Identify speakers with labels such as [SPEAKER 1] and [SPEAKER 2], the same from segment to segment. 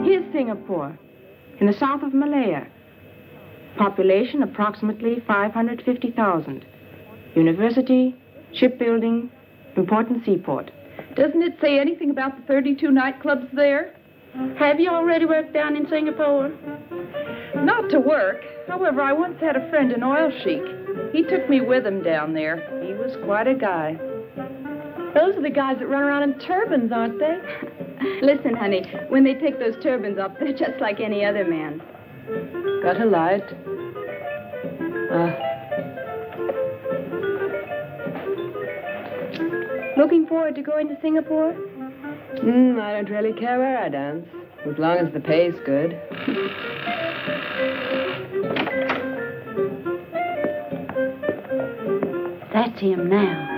[SPEAKER 1] Here's Singapore, in the south of Malaya. Population approximately 550,000. University, shipbuilding, important seaport.
[SPEAKER 2] Doesn't it say anything about the 32 nightclubs there?
[SPEAKER 1] Have you already worked down in Singapore?
[SPEAKER 2] Not to work. However, I once had a friend, an oil sheik. He took me with him down there. He was quite a guy.
[SPEAKER 3] Those are the guys that run around in turbans, aren't they?
[SPEAKER 4] Listen, honey, when they take those turbans off, they're just like any other man.
[SPEAKER 2] Got a light.
[SPEAKER 4] Looking forward to going to Singapore?
[SPEAKER 3] I don't really care where I dance, as long as the pay's good.
[SPEAKER 4] That's him now.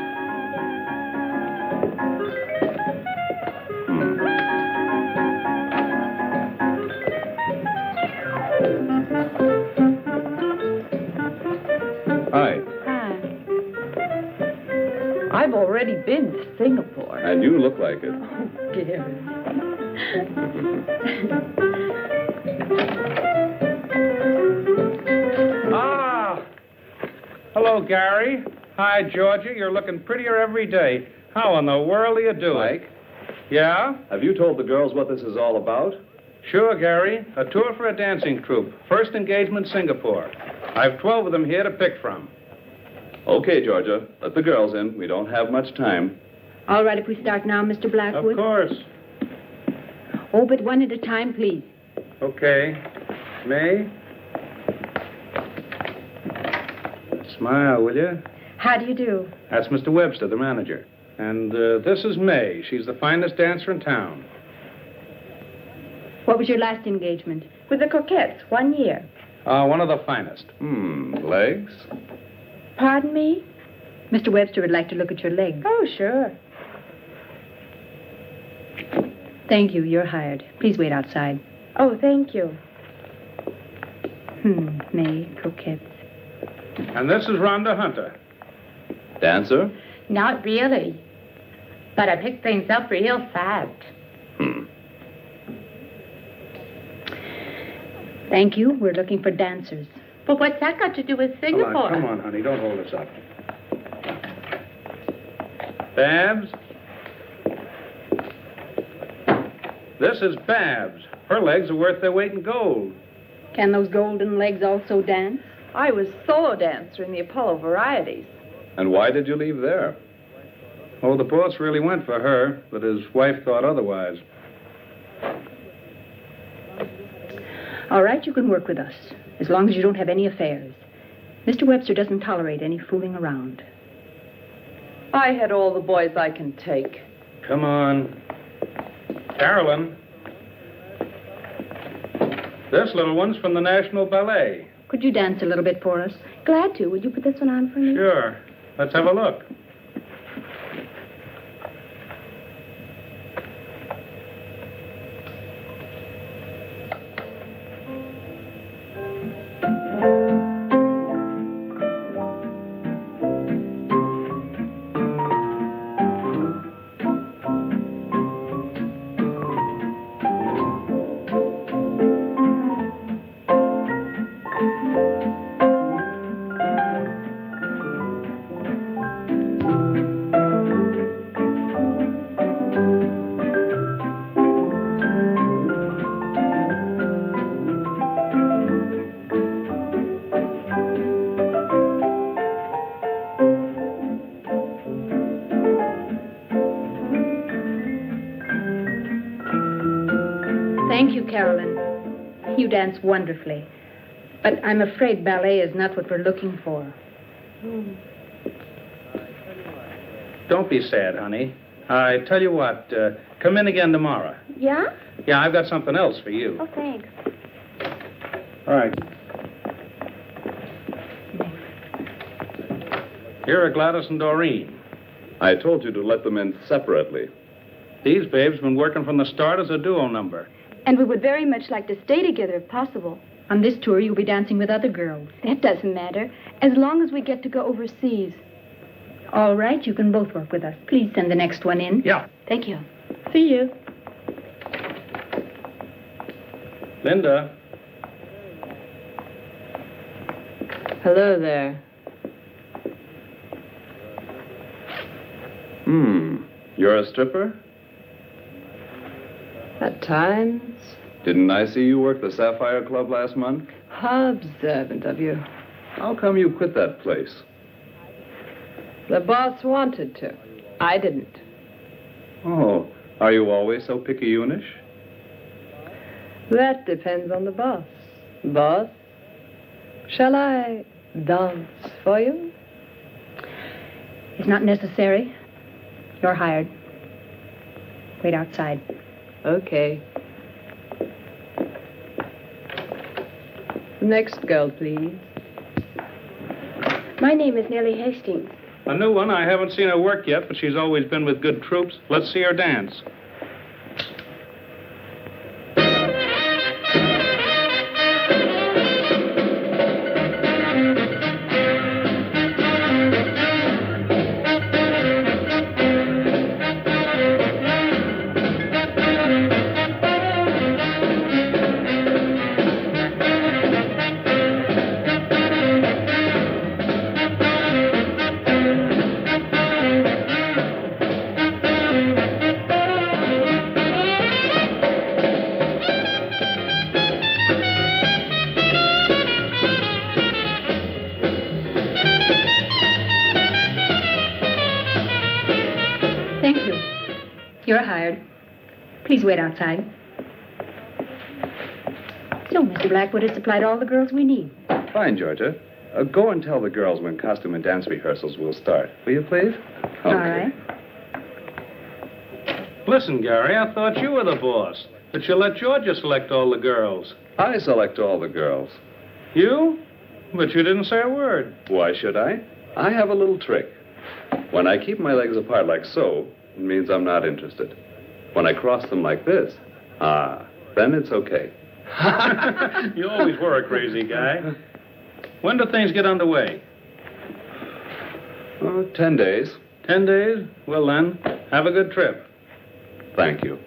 [SPEAKER 5] Hi.
[SPEAKER 4] Hi.
[SPEAKER 2] I've already been to Singapore.
[SPEAKER 5] And you look like it.
[SPEAKER 2] Oh, dear.
[SPEAKER 6] Hello, Gary. Hi, Georgia. You're looking prettier every day. How in the world are you doing?
[SPEAKER 5] Mike?
[SPEAKER 6] Yeah?
[SPEAKER 5] Have you told the girls what this is all about?
[SPEAKER 6] Sure, Gary. A tour for a dancing troupe. First engagement, Singapore. I've 12 of them here to pick from.
[SPEAKER 5] Okay, Georgia. Let the girls in. We don't have much time.
[SPEAKER 4] All right, if we start now, Mr. Blackwood?
[SPEAKER 6] Of course.
[SPEAKER 4] Oh, but one at a time, please.
[SPEAKER 6] Okay. May? Smile, will you?
[SPEAKER 4] How do you do?
[SPEAKER 6] That's Mr. Webster, the manager. And this is May. She's the finest dancer in town.
[SPEAKER 4] What was your last engagement?
[SPEAKER 1] With the Coquettes, 1 year.
[SPEAKER 6] One of the finest.
[SPEAKER 5] Legs?
[SPEAKER 1] Pardon me?
[SPEAKER 4] Mr. Webster would like to look at your legs.
[SPEAKER 1] Oh, sure.
[SPEAKER 4] Thank you. You're hired. Please wait outside.
[SPEAKER 1] Oh, thank you.
[SPEAKER 4] May, Coquettes.
[SPEAKER 6] And this is Rhonda Hunter.
[SPEAKER 5] Dancer?
[SPEAKER 7] Not really. But I picked things up real fast.
[SPEAKER 4] Thank you. We're looking for dancers.
[SPEAKER 7] But what's that got to do with Singapore?
[SPEAKER 6] Come on, honey. Don't hold us up. Babs? This is Babs. Her legs are worth their weight in gold.
[SPEAKER 4] Can those golden legs also dance?
[SPEAKER 2] I was solo dancer in the Apollo Varieties.
[SPEAKER 5] And why did you leave there?
[SPEAKER 6] Oh, the boss really went for her, but his wife thought otherwise.
[SPEAKER 4] All right, you can work with us, as long as you don't have any affairs. Mr. Webster doesn't tolerate any fooling around.
[SPEAKER 2] I had all the boys I can take.
[SPEAKER 6] Come on. Carolyn. This little one's from the National Ballet.
[SPEAKER 4] Could you dance a little bit for us? Glad to. Would you put this one on for me?
[SPEAKER 6] Sure. Let's have a look.
[SPEAKER 4] Thank you, Carolyn. You dance wonderfully. But I'm afraid ballet is not what we're looking for.
[SPEAKER 6] Don't be sad, honey. I tell you what, come in again tomorrow.
[SPEAKER 1] Yeah?
[SPEAKER 6] Yeah, I've got something else for you.
[SPEAKER 1] Oh, thanks.
[SPEAKER 6] All right. Here are Gladys and Doreen.
[SPEAKER 5] I told you to let them in separately.
[SPEAKER 6] These babes been working from the start as a duo number.
[SPEAKER 4] And we would very much like to stay together if possible. On this tour, you'll be dancing with other girls. That doesn't matter, as long as we get to go overseas. All right, you can both work with us. Please send the next one in.
[SPEAKER 6] Yeah.
[SPEAKER 4] Thank you.
[SPEAKER 1] See you.
[SPEAKER 6] Linda.
[SPEAKER 3] Hello there.
[SPEAKER 5] You're a stripper?
[SPEAKER 3] At times.
[SPEAKER 5] Didn't I see you work the Sapphire Club last month?
[SPEAKER 3] How observant of you.
[SPEAKER 5] How come you quit that place?
[SPEAKER 3] The boss wanted to. I didn't.
[SPEAKER 5] Oh, are you always so picayunish?
[SPEAKER 3] That depends on the boss. Boss, shall I dance for you?
[SPEAKER 4] It's not necessary. You're hired. Wait outside.
[SPEAKER 3] Okay. Next girl, please.
[SPEAKER 1] My name is Nellie Hastings.
[SPEAKER 6] A new one. I haven't seen her work yet, but she's always been with good troops. Let's see her dance.
[SPEAKER 4] Thank you. You're hired. Please wait outside. So, Mr. Blackwood has supplied all the girls we need.
[SPEAKER 5] Fine, Georgia. Go and tell the girls when costume and dance rehearsals will start. Will you, please?
[SPEAKER 4] All right.
[SPEAKER 6] Listen, Gary, I thought you were the boss. That you let Georgia select all the girls.
[SPEAKER 5] I select all the girls.
[SPEAKER 6] You? But you didn't say a word.
[SPEAKER 5] Why should I? I have a little trick. When I keep my legs apart like so, it means I'm not interested. When I cross them like this, then it's okay.
[SPEAKER 6] You always were a crazy guy. When do things get underway?
[SPEAKER 5] 10 days.
[SPEAKER 6] 10 days? Well, then, have a good trip.
[SPEAKER 5] Thank you.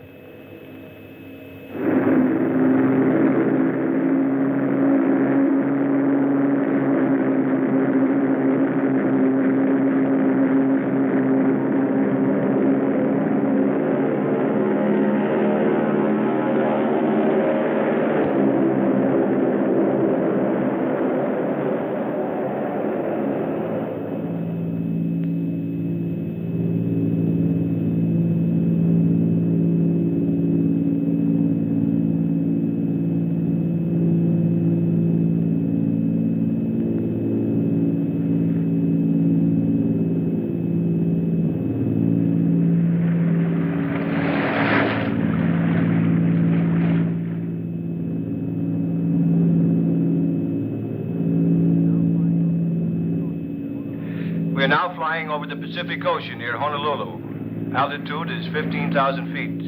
[SPEAKER 8] We're now flying over the Pacific Ocean near Honolulu. Altitude is 15,000 feet.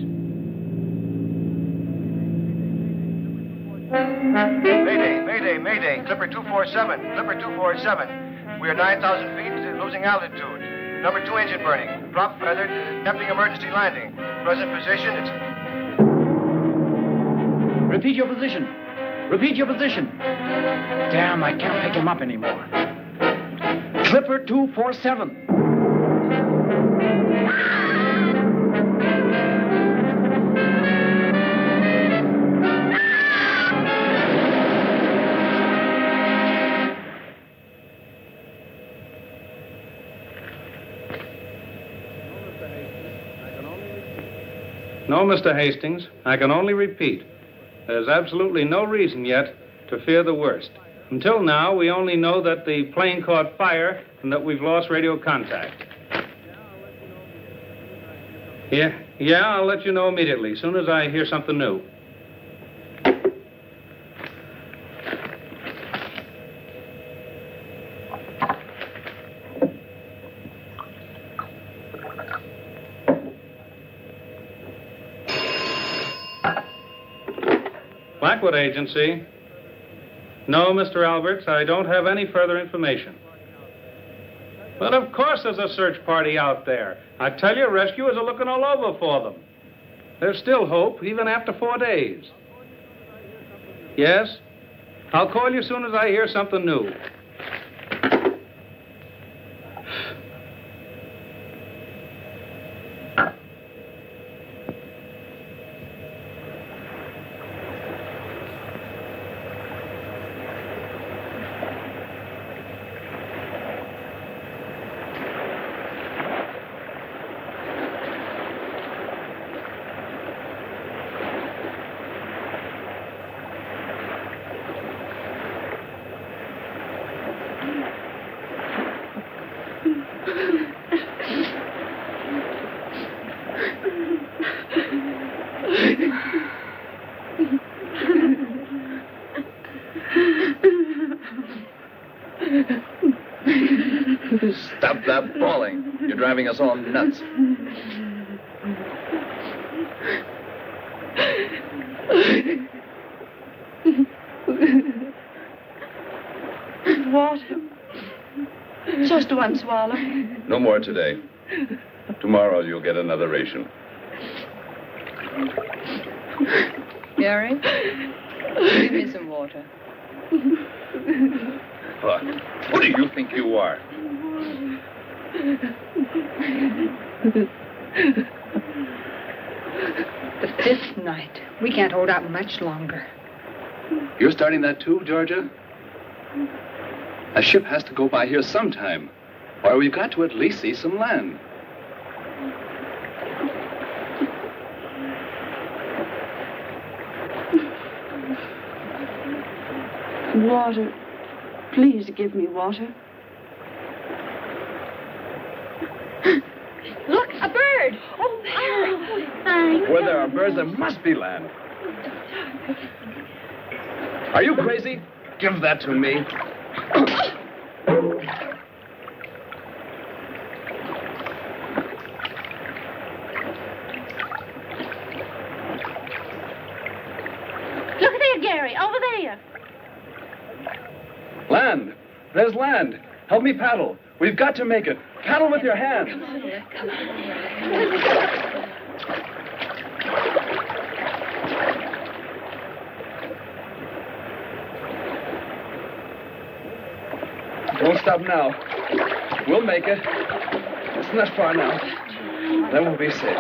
[SPEAKER 8] Mayday, mayday, mayday. Clipper 247, Clipper 247. We are 9,000 feet, losing altitude. Number 2 engine burning. Prop feathered, attempting emergency landing. Present position, it's...
[SPEAKER 9] Repeat your position. Repeat your position. Damn, I can't pick him up anymore. Clipper 247.
[SPEAKER 6] No, Mr. Hastings, I can only repeat. There's absolutely no reason yet to fear the worst. Until now, we only know that the plane caught fire and that we've lost radio contact. Yeah, I'll let you know immediately, as soon as I hear something new. Blackwood Agency. No, Mr. Alberts, I don't have any further information. But of course there's a search party out there. I tell you, rescuers are looking all over for them. There's still hope, even after 4 days. Yes? I'll call you as soon as I hear something new.
[SPEAKER 10] Stop that bawling. You're driving us all nuts.
[SPEAKER 1] Water. Just one swallow.
[SPEAKER 5] No more today. Tomorrow you'll get another ration.
[SPEAKER 3] Gary, give me some water.
[SPEAKER 5] What do you think you are?
[SPEAKER 4] The fifth night. We can't hold out much longer.
[SPEAKER 5] You're starting that too, Georgia? A ship has to go by here sometime, or we've got to at least see some land.
[SPEAKER 1] Water. Please give me water.
[SPEAKER 7] Look, a bird. Oh, there.
[SPEAKER 10] Where there are birds, there must be land. Are you crazy? Give that to me.
[SPEAKER 7] Look there, Gary, over there.
[SPEAKER 10] Land. There's land. Help me paddle. We've got to make it. Paddle with your hands. Don't stop now. We'll make it. It's not far now. Then we'll be safe.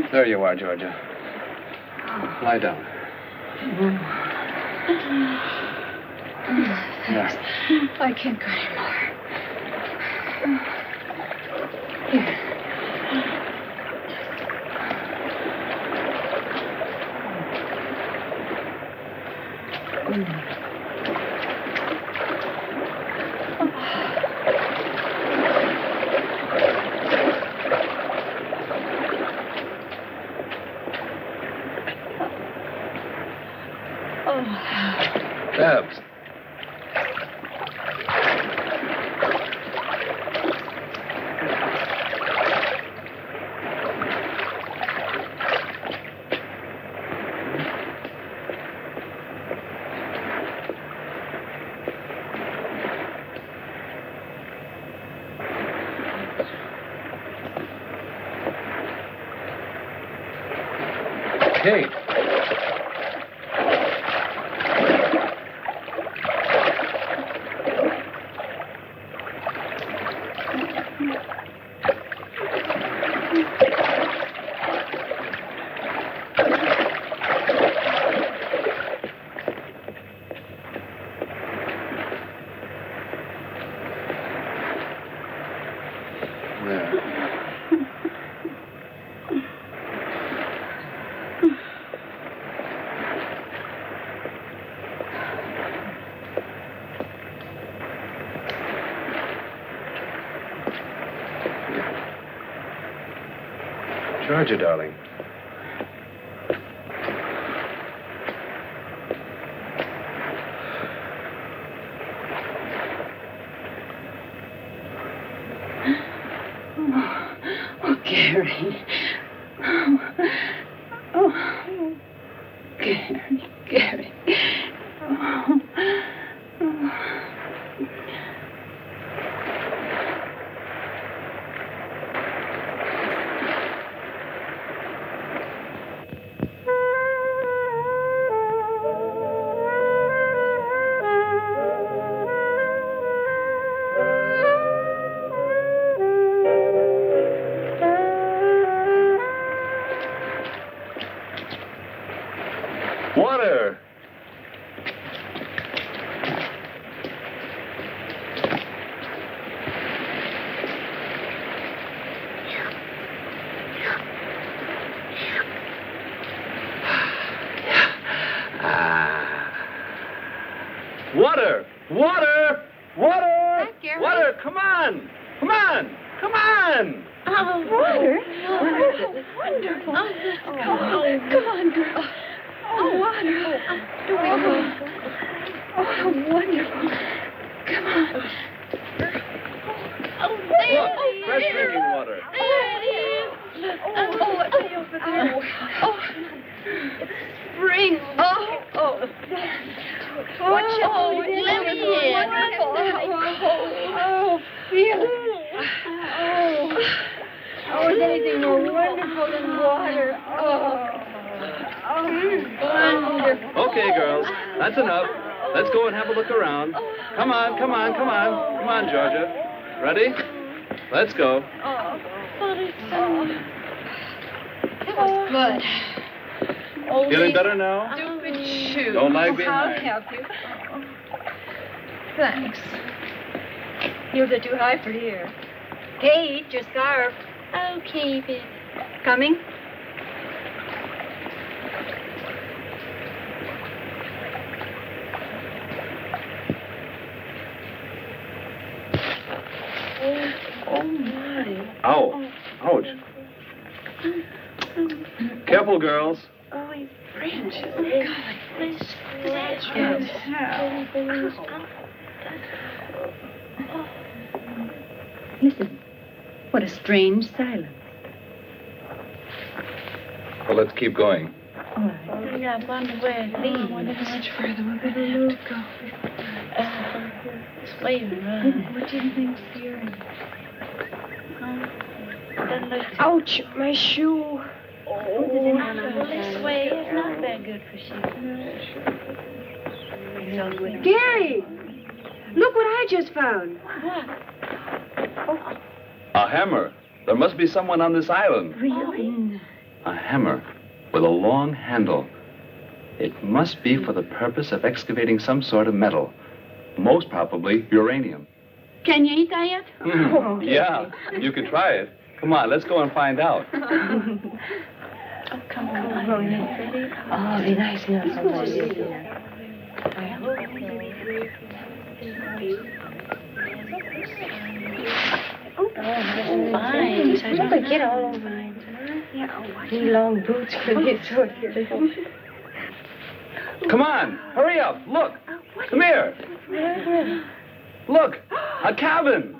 [SPEAKER 10] There you are, Georgia. Lie down. There.
[SPEAKER 4] I can't go anymore. Here.
[SPEAKER 10] Babs. Kate.
[SPEAKER 5] Georgia, darling.
[SPEAKER 1] Oh, Gary. Oh, Gary. Oh.
[SPEAKER 5] Water! Water! Water! Water!
[SPEAKER 7] Gary?
[SPEAKER 5] Water! Come on! Come on! Come on!
[SPEAKER 7] Oh,
[SPEAKER 1] Water?
[SPEAKER 7] Oh,
[SPEAKER 1] Wonderful.
[SPEAKER 7] come on, girl.
[SPEAKER 1] Oh, water. Oh, how wonderful. Come on.
[SPEAKER 7] Oh, there
[SPEAKER 5] Look,
[SPEAKER 7] it
[SPEAKER 5] fresh
[SPEAKER 7] is.
[SPEAKER 5] drinking water.
[SPEAKER 7] There it is.
[SPEAKER 1] Oh, it's way over there.
[SPEAKER 7] Oh, spring. Oh.
[SPEAKER 1] Oh,
[SPEAKER 7] let me in.
[SPEAKER 1] Oh, feel it. Oh, is anything more wonderful than water? Wonderful.
[SPEAKER 5] Okay, girls, that's enough. Let's go and have a look around. Come on, come on, come on. Come on, Georgia. Ready? Let's go.
[SPEAKER 1] That was good.
[SPEAKER 5] Feeling better now?
[SPEAKER 1] Stupid shoe.
[SPEAKER 5] Don't lag
[SPEAKER 1] I'll
[SPEAKER 5] behind.
[SPEAKER 1] help you. Thanks. Heels are too high for here. Kate, your scarf.
[SPEAKER 7] Oh, keep it.
[SPEAKER 1] Coming? Oh, my.
[SPEAKER 5] Ow. Ouch. Careful, girls.
[SPEAKER 1] Oh, he's French.
[SPEAKER 4] Listen. What a strange silence.
[SPEAKER 5] Well, let's keep going.
[SPEAKER 7] I wonder where it leads.
[SPEAKER 1] I wonder how much further we're going to have to go.
[SPEAKER 7] This way to run.
[SPEAKER 1] What do you think's here?
[SPEAKER 7] Doesn't look
[SPEAKER 1] Ouch, my shoe.
[SPEAKER 7] well, this way is not that good for shoes.
[SPEAKER 1] Gary, look what I just found.
[SPEAKER 5] A hammer. There must be someone on this island.
[SPEAKER 1] Really?
[SPEAKER 5] A hammer with a long handle. It must be for the purpose of excavating some sort of metal. Most probably uranium.
[SPEAKER 1] Can you eat that yet?
[SPEAKER 5] Yeah, you could try it. Come on, let's go and find out.
[SPEAKER 7] Oh, come on.
[SPEAKER 3] Oh, be nice enough.
[SPEAKER 7] I hope fine. So I don't
[SPEAKER 3] Get all over mine. These long boots could get so careful.
[SPEAKER 5] Come on, hurry up. Look. Come here. Look, a cabin.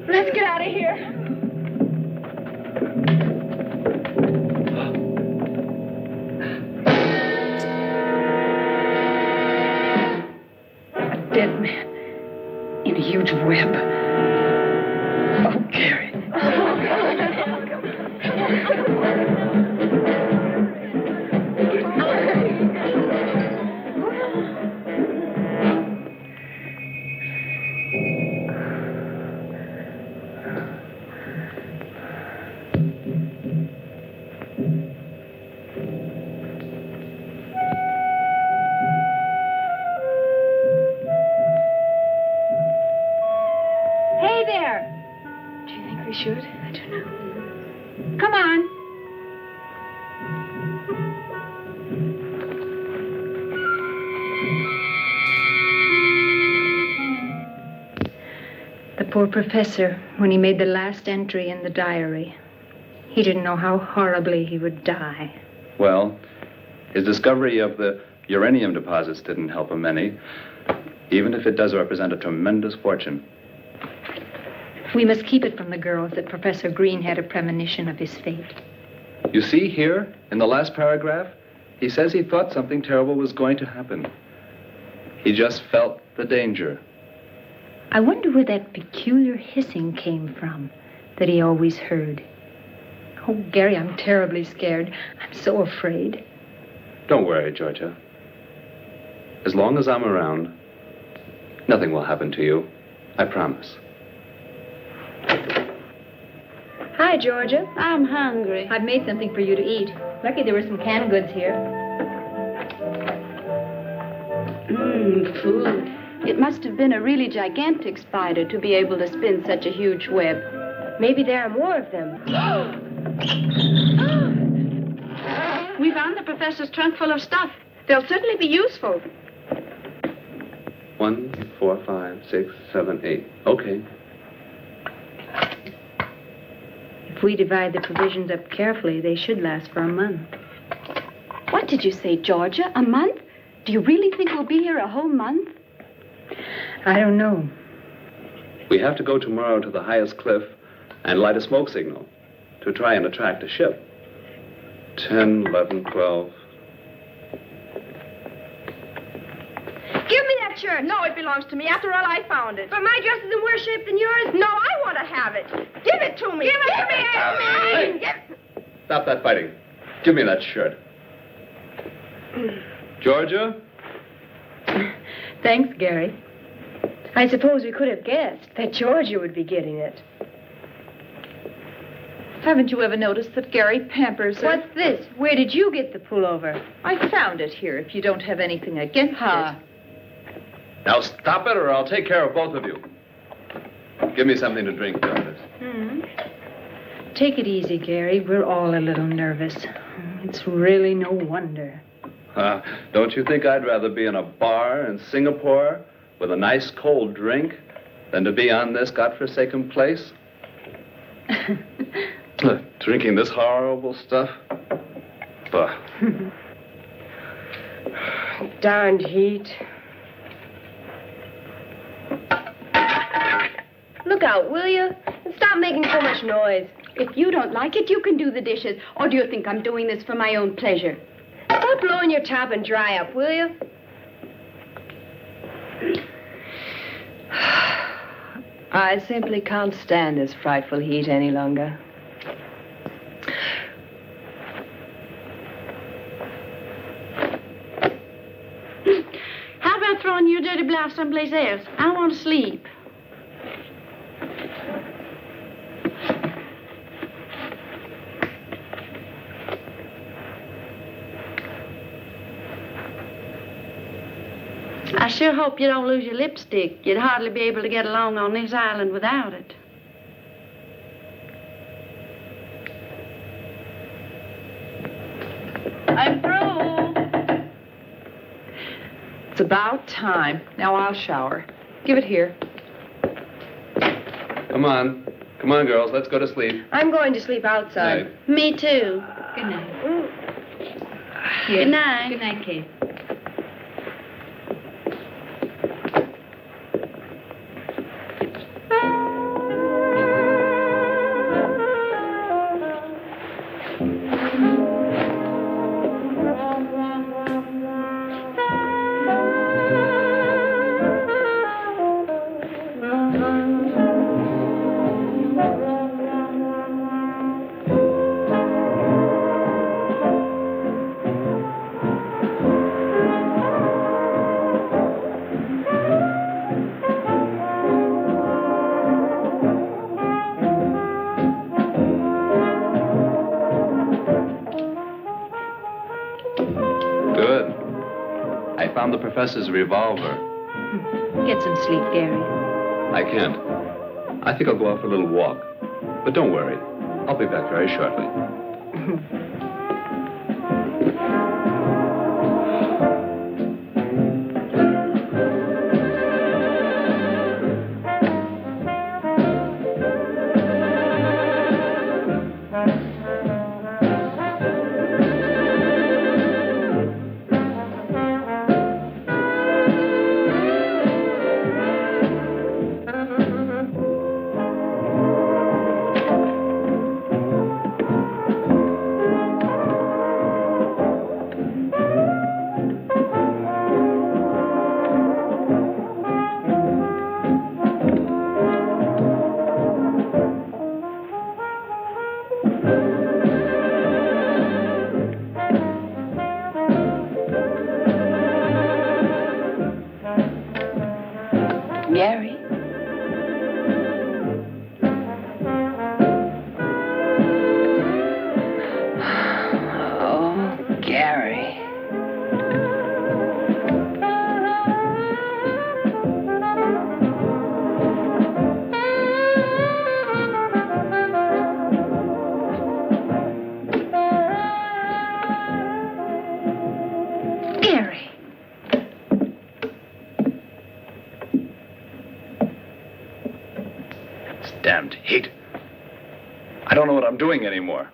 [SPEAKER 1] Let's get out of here.
[SPEAKER 2] A dead man in a huge web. Oh, Gary.
[SPEAKER 1] Hey there. Do you think we should? I don't know.
[SPEAKER 4] poor professor, when he made the last entry in the diary. He didn't know how horribly he would die.
[SPEAKER 5] Well, his discovery of the uranium deposits didn't help him any, even if it does represent a tremendous fortune.
[SPEAKER 4] We must keep it from the girls that Professor Green had a premonition of his fate.
[SPEAKER 5] You see here, in the last paragraph, he says he thought something terrible was going to happen. He just felt the danger.
[SPEAKER 4] I wonder where that peculiar hissing came from that he always heard. Oh, Gary, I'm terribly scared. I'm so afraid.
[SPEAKER 5] Don't worry, Georgia. As long as I'm around, nothing will happen to you. I promise.
[SPEAKER 1] Hi, Georgia.
[SPEAKER 7] I'm hungry.
[SPEAKER 4] I've made something for you to eat. Lucky there were some canned goods here.
[SPEAKER 7] Food. It must have been a really gigantic spider to be able to spin such a huge web.
[SPEAKER 1] Maybe there are more of them.
[SPEAKER 7] We found the professor's trunk full of stuff. They'll certainly be useful.
[SPEAKER 5] 1, 4, 5, 6, 7, 8. Okay.
[SPEAKER 4] If we divide the provisions up carefully, they should last for a month.
[SPEAKER 7] What did you say, Georgia? A month? Do you really think we'll be here a whole month?
[SPEAKER 4] I don't know.
[SPEAKER 5] We have to go tomorrow to the highest cliff and light a smoke signal to try and attract a ship. 10, 11, 12.
[SPEAKER 1] Give me that shirt. No, it belongs to me. After all, I found it. But my dress is in worse shape than yours. No, I want to have it. Give it to me. Give it to me.
[SPEAKER 5] Hey. Stop that fighting. Give me that shirt. Georgia?
[SPEAKER 4] Thanks, Gary.
[SPEAKER 1] I suppose we could have guessed that Georgia would be getting it.
[SPEAKER 2] Haven't you ever noticed that Gary pampers her?
[SPEAKER 4] What's this? Where did you get the pullover?
[SPEAKER 2] I found it here, if you don't have anything against it.
[SPEAKER 5] Now stop it or I'll take care of both of you. Give me something to drink, Douglas.
[SPEAKER 4] Take it easy, Gary. We're all a little nervous. It's really no wonder.
[SPEAKER 5] Don't you think I'd rather be in a bar in Singapore with a nice cold drink than to be on this godforsaken place? Drinking this horrible stuff? Bah.
[SPEAKER 1] Darned heat. Look out, will you? And stop making so much noise.
[SPEAKER 7] If you don't like it, you can do the dishes. Or do you think I'm doing this for my own pleasure?
[SPEAKER 1] Stop blowing your top and dry up, will you?
[SPEAKER 3] I simply can't stand this frightful heat any longer.
[SPEAKER 7] How about throwing your dirty blouse someplace else? I want to sleep. I sure hope you don't lose your lipstick. You'd hardly be able to get along on this island without it.
[SPEAKER 2] I'm through. It's about time. Now I'll shower. Give it here.
[SPEAKER 5] Come on. Come on, girls. Let's go to sleep.
[SPEAKER 1] I'm going to sleep outside.
[SPEAKER 5] Night.
[SPEAKER 7] Me too.
[SPEAKER 4] Good night.
[SPEAKER 7] Here. Good night.
[SPEAKER 4] Good night, Kate.
[SPEAKER 5] The professor's revolver.
[SPEAKER 4] Get some sleep, Gary.
[SPEAKER 5] I can't. I think I'll go out for a little walk. But don't worry. I'll be back very shortly.
[SPEAKER 10] damned heat. I don't know what I'm doing anymore.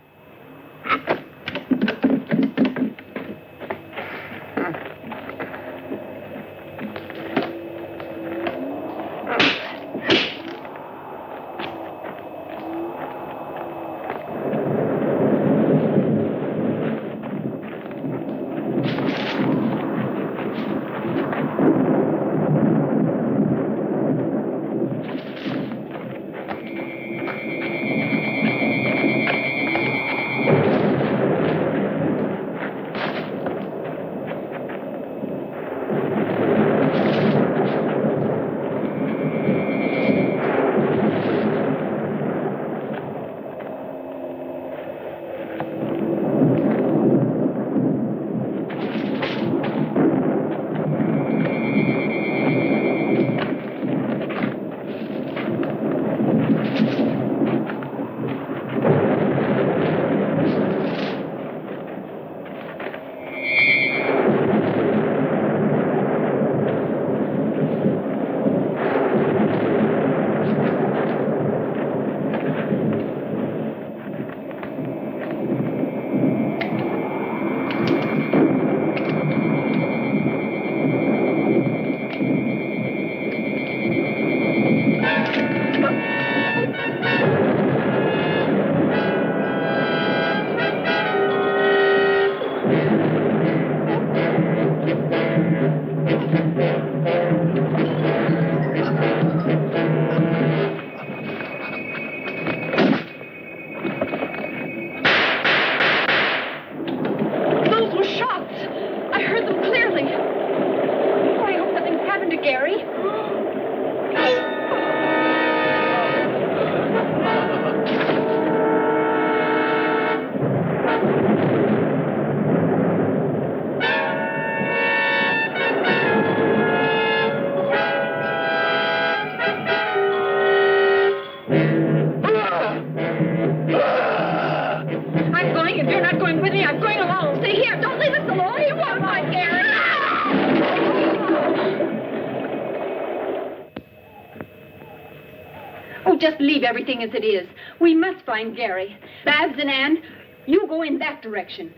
[SPEAKER 7] Just leave everything as it is. We must find Gary. Babs and Ann, you go in that direction.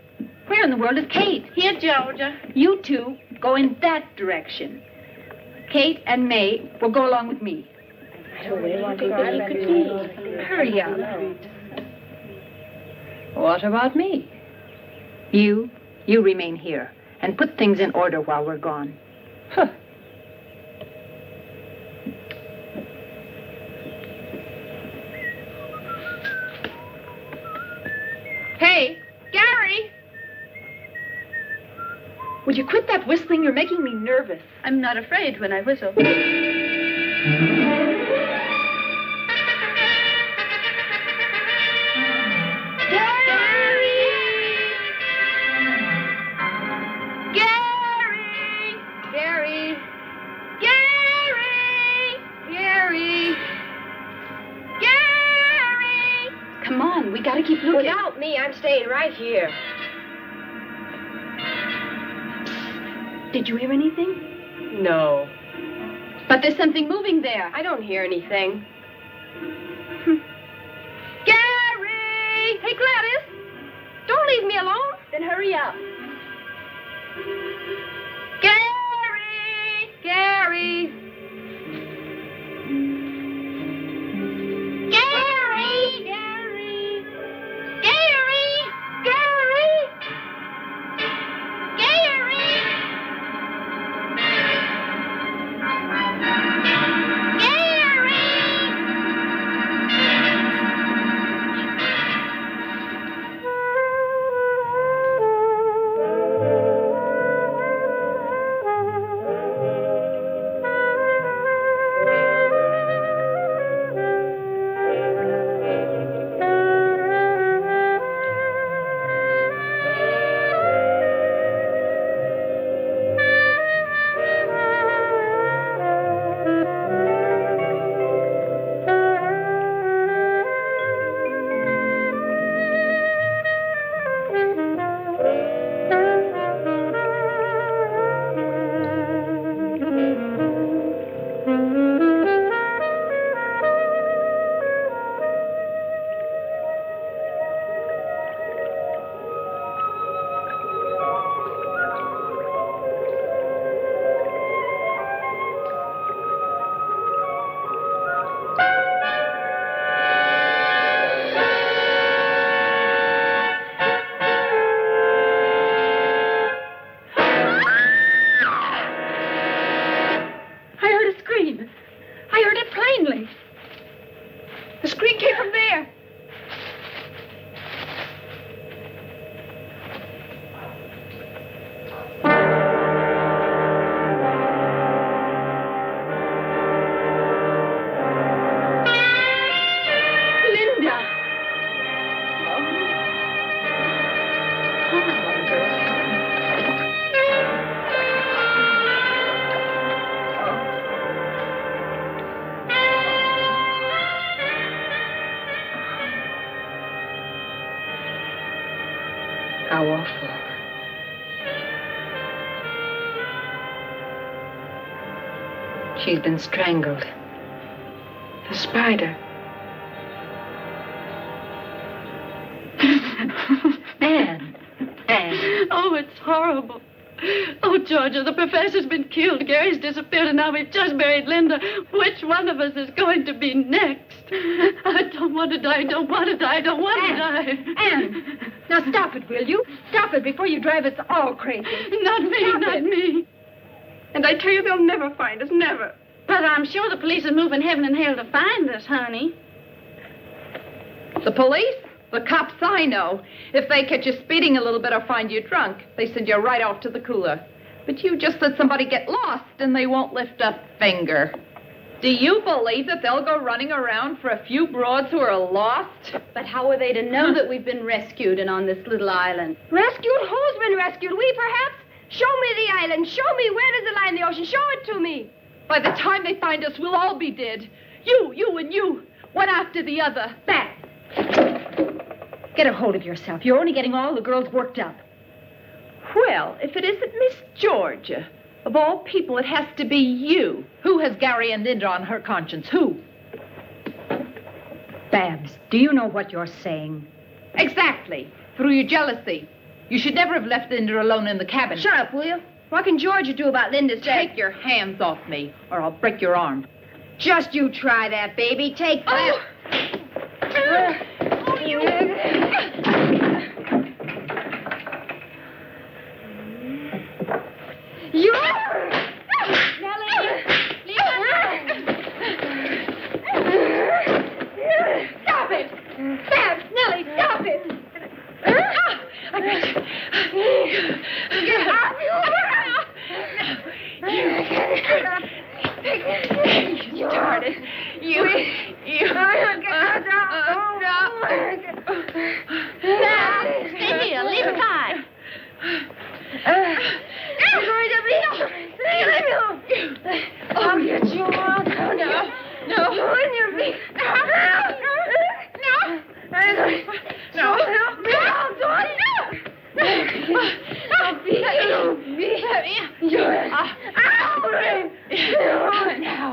[SPEAKER 7] Where in the world is Kate?
[SPEAKER 1] Here, Georgia.
[SPEAKER 7] You two go in that direction. Kate and May will go along with me.
[SPEAKER 4] Hurry up. What about me?
[SPEAKER 7] You remain here and put things in order while we're gone.
[SPEAKER 4] Huh.
[SPEAKER 7] Hey, Gary! Would you quit that whistling? You're making me nervous.
[SPEAKER 1] I'm not afraid when I whistle.
[SPEAKER 7] We gotta keep looking.
[SPEAKER 1] Without me, I'm staying right here.
[SPEAKER 7] Did you hear anything?
[SPEAKER 1] No.
[SPEAKER 7] But there's something moving there.
[SPEAKER 1] I don't hear anything. Gary! Hey, Gladys! Don't leave me alone. Then hurry up. Gary! Gary!
[SPEAKER 4] How awful. She's been strangled. The spider. Anne.
[SPEAKER 11] Oh, it's horrible. Oh, Georgia, the professor's been killed. Gary's disappeared, and now we've just buried Linda. Which one of us is going to be next? I don't want to die, don't want to die, don't want to die.
[SPEAKER 7] Anne, now stop it, will you? Stop it before you drive us all crazy.
[SPEAKER 11] Not me, not me.
[SPEAKER 1] And I tell you, they'll never find us, never.
[SPEAKER 11] But I'm sure the police are moving heaven and hell to find us, honey.
[SPEAKER 2] The police? The cops I know. If they catch you speeding a little bit or find you drunk, they send you right off to the cooler. But you just let somebody get lost and they won't lift a finger. Do you believe that they'll go running around for a few broads who are lost?
[SPEAKER 11] But how are they to know that we've been rescued and on this little island?
[SPEAKER 1] Rescued? Who's been rescued? We, perhaps? Show me the island. Show me where does it lie in the ocean. Show it to me.
[SPEAKER 2] By the time they find us, we'll all be dead. You, and you. One after the other.
[SPEAKER 7] Back.
[SPEAKER 4] Get a hold of yourself. You're only getting all the girls worked up.
[SPEAKER 2] Well, if it isn't Miss Georgia, of all people, it has to be you. Who has Gary and Linda on her conscience? Who?
[SPEAKER 4] Babs, do you know what you're saying?
[SPEAKER 2] Exactly. Through your jealousy. You should never have left Linda alone in the cabin.
[SPEAKER 1] Shut up, will you? What can Georgia do about Linda's death?
[SPEAKER 2] Take your hands off me, or I'll break your arm.
[SPEAKER 1] Just you try that, baby. Take that. You.
[SPEAKER 7] Nellie, leave
[SPEAKER 1] Stop it. Babs, Nellie, stop it. I got you. Get off you started. You.
[SPEAKER 11] Stay here, leave it high.
[SPEAKER 1] You're going to be. Leave me alone. I'll get you. No. On your feet. No. Help me out, George. I'll beat you. Now.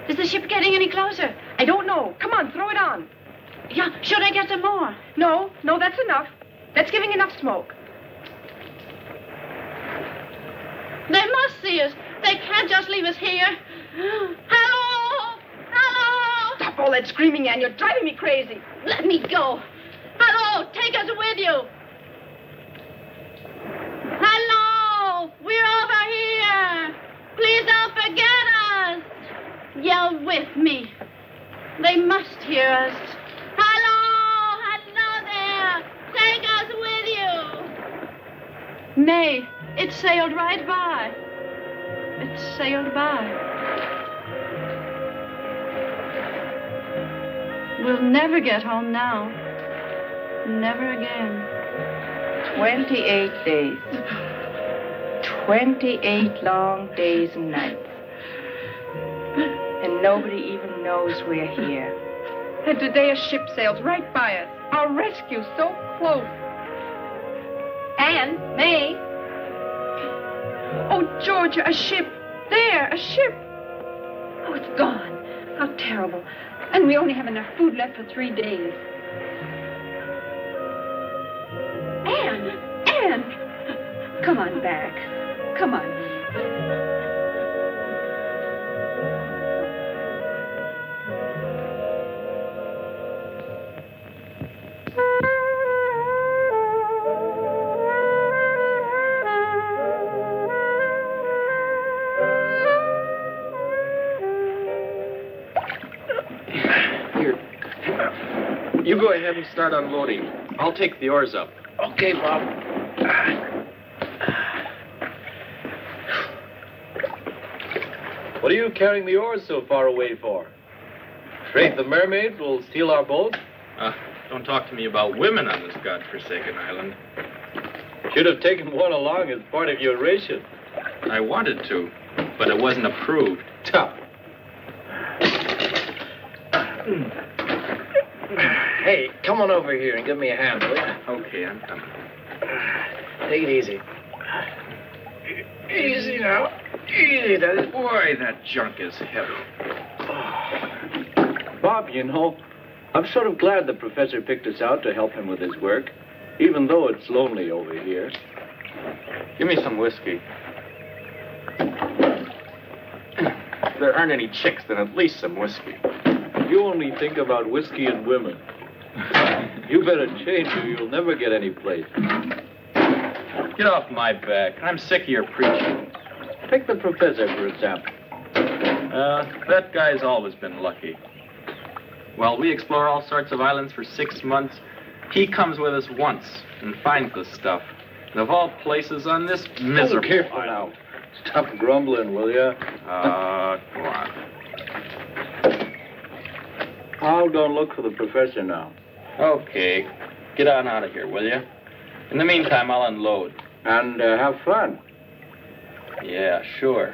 [SPEAKER 11] Is the ship getting any closer?
[SPEAKER 1] I don't know. Come on, throw it on.
[SPEAKER 11] Yeah, should I get some more?
[SPEAKER 1] No, that's enough. That's giving enough smoke.
[SPEAKER 11] They must see us. They can't just leave us here. Hello! Hello!
[SPEAKER 1] Stop all that screaming, Anne. You're driving me crazy.
[SPEAKER 11] Let me go. Hello! Take us with you. Hello! We're over here. Please don't forget us. Yell with me. They must hear us. Hello! Hello there! Take us with you. May, it sailed right by. It sailed by. We'll never get home now. Never again.
[SPEAKER 2] 28 days. 28 long days and nights. And nobody even knows we're here. And today a ship sails right by us. Our rescue so close.
[SPEAKER 1] Anne, May.
[SPEAKER 2] Oh, Georgia, a ship. There, a ship.
[SPEAKER 7] Oh, it's gone. How terrible. And we only have enough food left for 3 days. Anne! Come on back. Come on.
[SPEAKER 12] You go ahead and start unloading. I'll take the oars up.
[SPEAKER 9] Okay, Bob.
[SPEAKER 13] What are you carrying the oars so far away for? Afraid the mermaids will steal our boat?
[SPEAKER 12] Don't talk to me about women on this godforsaken island.
[SPEAKER 13] Should have taken one along as part of your ration.
[SPEAKER 12] I wanted to, but it wasn't approved.
[SPEAKER 9] Tough. Hey, come on over here and give me a hand, will you?
[SPEAKER 12] Okay, I'm coming.
[SPEAKER 9] Take it easy. Easy now. Easy, that is.
[SPEAKER 12] Boy, that junk is heavy.
[SPEAKER 14] Bob, you know, I'm sort of glad the professor picked us out to help him with his work, even though it's lonely over here.
[SPEAKER 12] Give me some whiskey. If there aren't any chicks, then at least some whiskey.
[SPEAKER 14] You only think about whiskey and women. You better change or you'll never get any place.
[SPEAKER 12] Get off my back. I'm sick of your preaching.
[SPEAKER 14] Take the professor, for example.
[SPEAKER 12] That guy's always been lucky. While we explore all sorts of islands for 6 months, he comes with us once and finds the stuff. And of all places on this miserable
[SPEAKER 14] careful now. Stop grumbling, will you?
[SPEAKER 12] Go on.
[SPEAKER 14] I'll go and look for the professor now.
[SPEAKER 12] Okay. Get on out of here, will you? In the meantime, I'll unload.
[SPEAKER 14] And have fun.
[SPEAKER 12] Yeah, sure.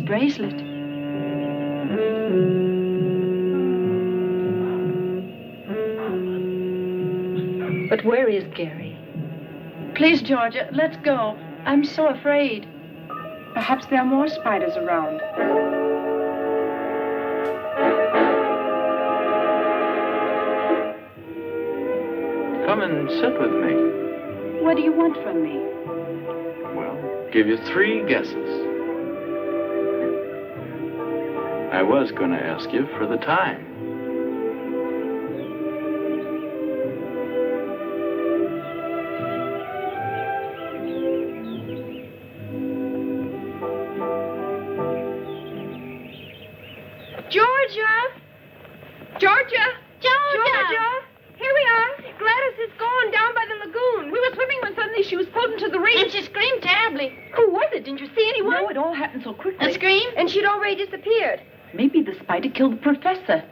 [SPEAKER 4] Bracelet. But where is Gary?
[SPEAKER 1] Please, Georgia, let's go. I'm so afraid. Perhaps there are more spiders around.
[SPEAKER 14] Come and sit with me.
[SPEAKER 11] What do you want from me?
[SPEAKER 14] Well, give you 3 guesses. I was going to ask you for the time.
[SPEAKER 1] Georgia! Here we are. Gladys is gone down by the lagoon.
[SPEAKER 2] We were swimming when suddenly she was pulled into the reef.
[SPEAKER 11] And she screamed terribly.
[SPEAKER 1] Who was it? Didn't you see anyone?
[SPEAKER 2] No, it all happened so quickly.
[SPEAKER 11] A scream?
[SPEAKER 1] And she'd already disappeared.
[SPEAKER 2] Maybe the spider killed the professor.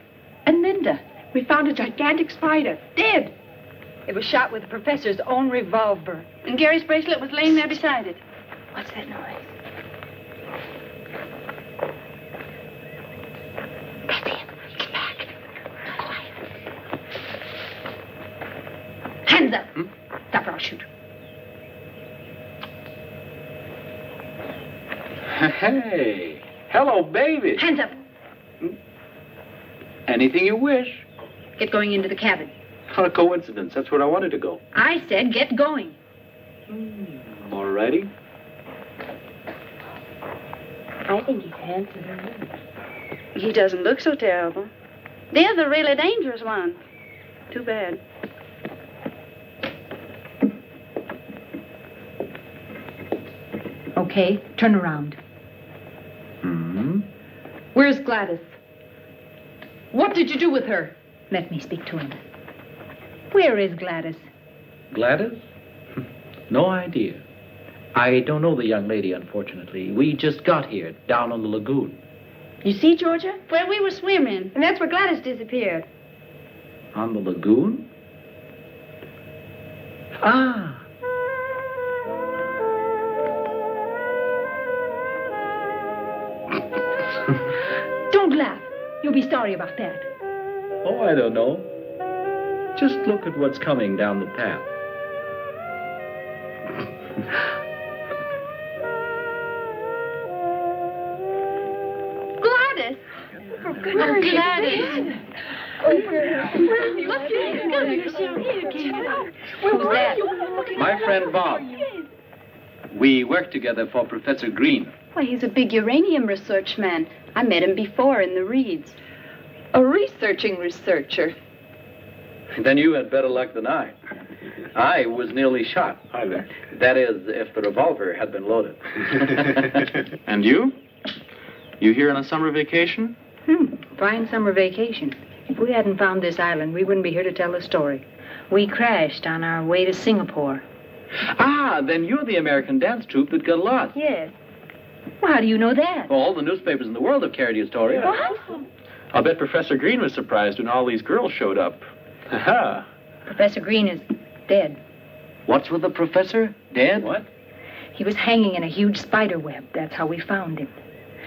[SPEAKER 2] And Linda. We found a gigantic spider, dead.
[SPEAKER 4] It was shot with the professor's own revolver.
[SPEAKER 11] And Gary's bracelet was laying there beside it.
[SPEAKER 1] What's that noise? That's him. He's back. Quiet.
[SPEAKER 2] Hands up. Stop or I'll shoot.
[SPEAKER 14] Hey, hello, baby.
[SPEAKER 2] Hands up.
[SPEAKER 14] Anything you wish.
[SPEAKER 4] Get going into the cabin.
[SPEAKER 14] What a coincidence. That's where I wanted to go.
[SPEAKER 4] I said get going.
[SPEAKER 14] All righty.
[SPEAKER 1] I think he's handsome.
[SPEAKER 11] He doesn't look so terrible. They're the really dangerous ones. Too bad.
[SPEAKER 4] Okay, turn around.
[SPEAKER 2] Where's Gladys? What did you do with her?
[SPEAKER 4] Let me speak to him. Where is Gladys?
[SPEAKER 9] Gladys? No idea. I don't know the young lady, unfortunately. We just got here, down on the lagoon.
[SPEAKER 1] You see, Georgia?
[SPEAKER 11] Where we were swimming.
[SPEAKER 1] And that's where Gladys disappeared.
[SPEAKER 9] On the lagoon? Ah.
[SPEAKER 4] Don't laugh. You'll be sorry about that.
[SPEAKER 9] Oh, I don't know. Just look at what's coming down the path.
[SPEAKER 1] Gladys! For goodness
[SPEAKER 11] Gladys.
[SPEAKER 1] Look
[SPEAKER 4] Who's that?
[SPEAKER 14] My friend Bob. We work together for Professor Green.
[SPEAKER 7] Why, he's a big uranium research man. I met him before in the reeds.
[SPEAKER 2] A researching researcher.
[SPEAKER 14] Then you had better luck than I. I was nearly shot.
[SPEAKER 5] Hi there.
[SPEAKER 14] That is, if the revolver had been loaded. And you? You here on a summer vacation?
[SPEAKER 4] Fine summer vacation. If we hadn't found this island, we wouldn't be here to tell the story. We crashed on our way to Singapore.
[SPEAKER 14] Ah, then you're the American dance troupe that got lost.
[SPEAKER 4] Yes. Well, how do you know that?
[SPEAKER 14] Well, all the newspapers in the world have carried your story.
[SPEAKER 4] What?
[SPEAKER 14] I'll bet Professor Green was surprised when all these girls showed up. Ha-ha.
[SPEAKER 4] Professor Green is dead.
[SPEAKER 14] What's with the professor? Dead? What?
[SPEAKER 4] He was hanging in a huge spider web. That's how we found him.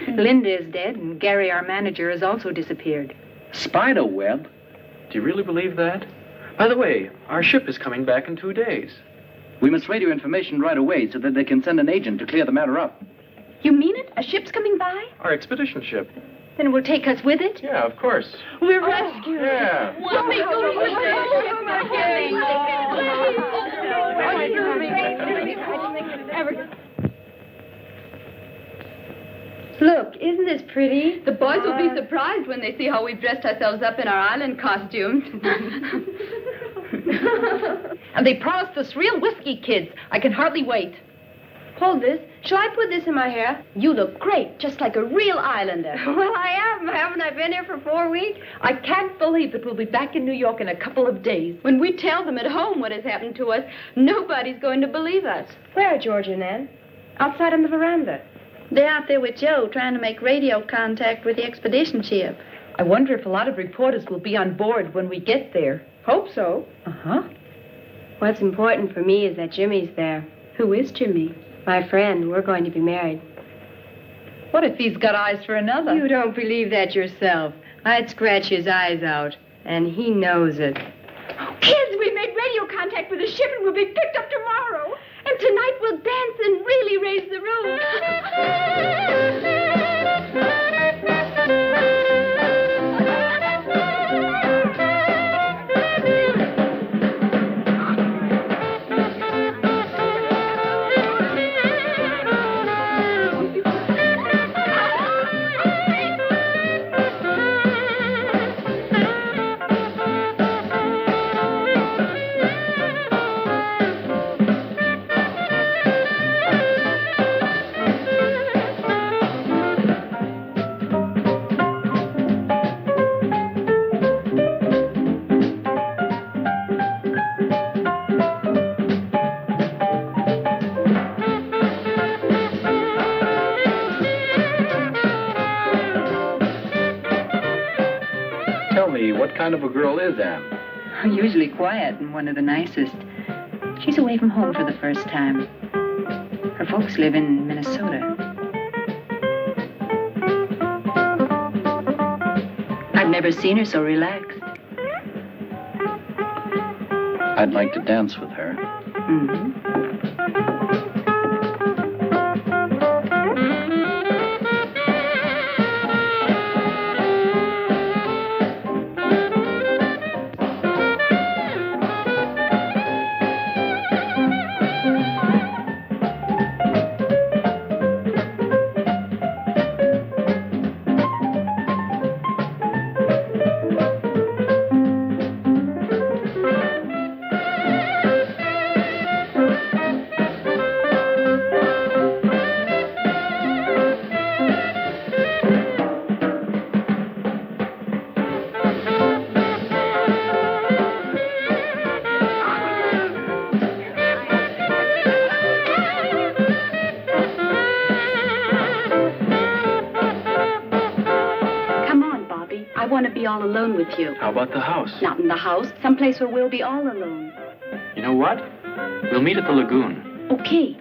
[SPEAKER 4] Linda is dead, and Gary, our manager, has also disappeared.
[SPEAKER 14] Spider web? Do you really believe that? By the way, our ship is coming back in 2 days. We must radio information right away so that they can send an agent to clear the matter up.
[SPEAKER 7] You mean it? A ship's coming by?
[SPEAKER 14] Our expedition ship.
[SPEAKER 4] Then it will take us with it?
[SPEAKER 14] Yeah, of course.
[SPEAKER 11] We're rescued.
[SPEAKER 14] Yeah.
[SPEAKER 11] We'll be going with
[SPEAKER 1] Look, isn't this pretty?
[SPEAKER 2] The boys will be surprised when they see how we've dressed ourselves up in our island costumes. And they promised us real whiskey kids. I can hardly wait.
[SPEAKER 1] Hold this. Shall I put this in my hair?
[SPEAKER 2] You look great, just like a real islander.
[SPEAKER 1] Well, I am. Haven't I been here for 4 weeks?
[SPEAKER 2] I can't believe that we'll be back in New York in a couple of days. When we tell them at home what has happened to us, nobody's going to believe us.
[SPEAKER 1] Where, Georgia and Ann? Outside on the veranda.
[SPEAKER 11] They're out there with Joe trying to make radio contact with the expedition ship.
[SPEAKER 2] I wonder if a lot of reporters will be on board when we get there.
[SPEAKER 1] Hope so.
[SPEAKER 2] Uh-huh.
[SPEAKER 1] What's important for me is that Jimmy's there.
[SPEAKER 7] Who is Jimmy?
[SPEAKER 1] My friend. We're going to be married.
[SPEAKER 2] What if he's got eyes for another?
[SPEAKER 1] You don't believe that yourself. I'd scratch his eyes out, and he knows it.
[SPEAKER 2] Kids, we made radio contact with the ship and we'll be picked up tomorrow. And tonight we'll dance and really raise the roof.
[SPEAKER 9] What kind of a girl is Anne?
[SPEAKER 4] Usually quiet and one of the nicest. She's away from home for the first time. Her folks live in Minnesota. I've never seen her so relaxed.
[SPEAKER 14] I'd like to dance with her.
[SPEAKER 4] Mm-hmm.
[SPEAKER 7] I want to be all alone with you.
[SPEAKER 12] How about the house?
[SPEAKER 7] Not in the house. Someplace where we'll be all alone.
[SPEAKER 12] You know what? We'll meet at the lagoon.
[SPEAKER 7] Okay,